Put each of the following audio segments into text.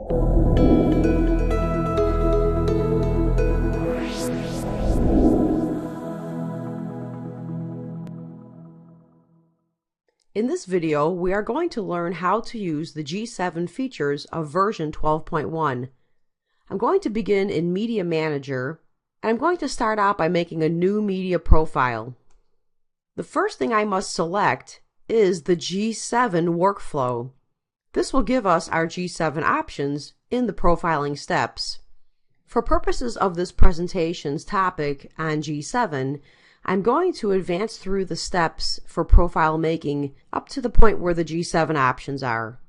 In this video, we are going to learn how to use the G7 features of version 12.1. I'm going to begin in Media Manager, and I'm going to start out by making a new media profile. The first thing I must select is the G7 workflow. This will give us our G7 options in the profiling steps. For purposes of this presentation's topic on G7, I'm going to advance through the steps for profile making up to the point where the G7 options are.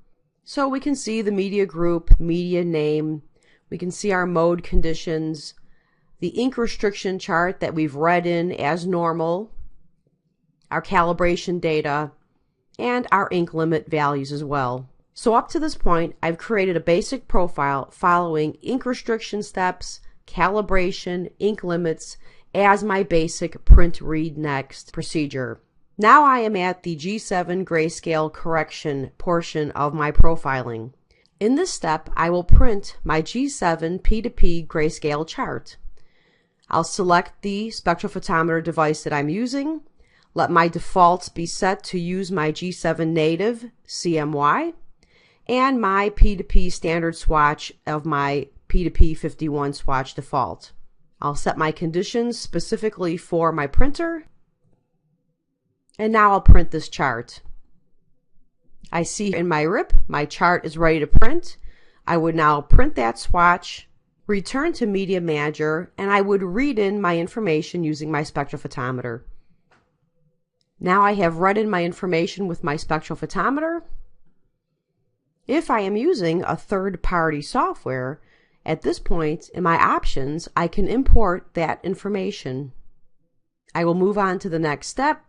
So we can see the media group, media name, we can see our mode conditions, the ink restriction chart that we've read in as normal, our calibration data, and our ink limit values as well. So up to this point, I've created a basic profile following ink restriction steps, calibration, ink limits, as my basic print read next procedure. Now I am at the G7 grayscale correction portion of my profiling. In this step, I will print my G7 P2P grayscale chart. I'll select the spectrophotometer device that I'm using, let my defaults be set to use my G7 native CMY, and my P2P standard swatch of my P2P 51 swatch default. I'll set my conditions specifically for my printer, and now I'll print this chart. I see in my RIP my chart is ready to print. I would now print that swatch, return to Media Manager, and I would read in my information using my spectrophotometer. Now I have read in my information with my spectrophotometer. If I am using a third-party software, at this point in my options, I can import that information. I will move on to the next step,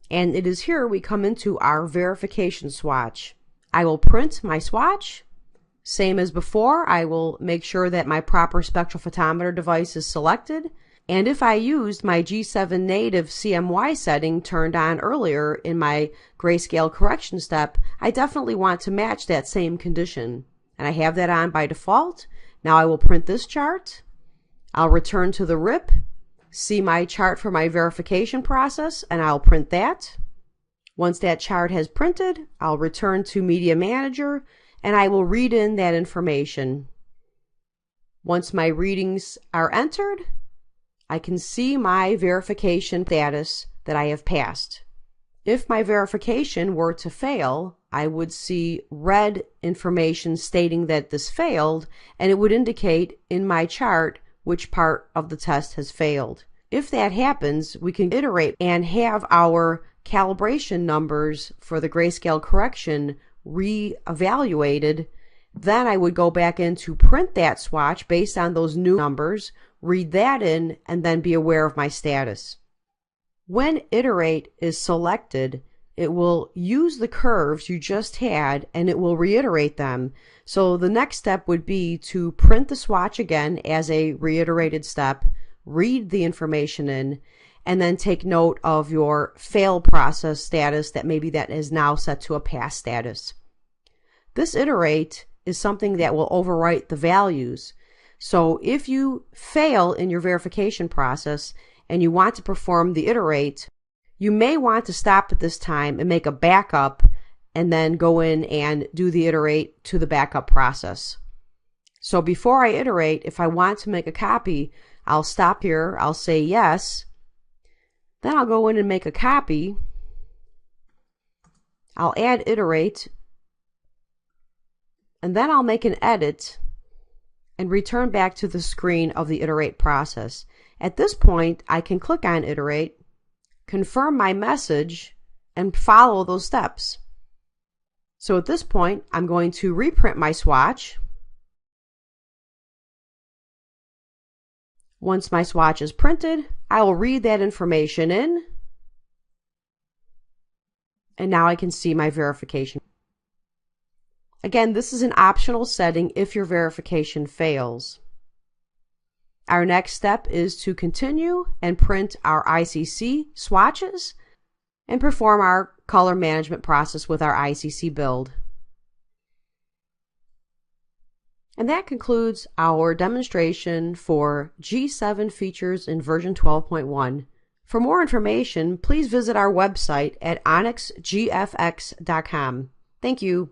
and it is here we come into our verification swatch. I will print my swatch. Same as before, I will make sure that my proper spectrophotometer device is selected, and if I used my G7 native CMY setting turned on earlier in my grayscale correction step, I definitely want to match that same condition, and I have that on by default. Now I will print this chart. I'll return to the RIP, see my chart for my verification process, and I'll print that. Once that chart has printed, I'll return to Media Manager, and I will read in that information. Once my readings are entered, I can see my verification status that I have passed. If my verification were to fail, I would see red information stating that this failed, and it would indicate in my chart which part of the test has failed. If that happens, we can iterate and have our calibration numbers for the grayscale correction re-evaluated. Then I would go back in to print that swatch based on those new numbers, read that in, and then be aware of my status. When iterate is selected, it will use the curves you just had and it will reiterate them. So the next step would be to print the swatch again as a reiterated step, read the information in, and then take note of your fail process status that maybe that is now set to a pass status. This iterate is something that will overwrite the values. So if you fail in your verification process and you want to perform the iterate, you may want to stop at this time and make a backup and then go in and do the iterate to the backup process. So before I iterate, if I want to make a copy, I'll stop here, I'll say yes, then I'll go in and make a copy, I'll add iterate, and then I'll make an edit and return back to the screen of the iterate process. At this point, I can click on iterate, confirm my message, and follow those steps. So at this point, I'm going to reprint my swatch. Once my swatch is printed, I will read that information in, and now I can see my verification. Again, this is an optional setting if your verification fails. Our next step is to continue and print our ICC swatches and perform our color management process with our ICC build. And that concludes our demonstration for G7 features in version 12.1. For more information, please visit our website at onyxgfx.com. Thank you.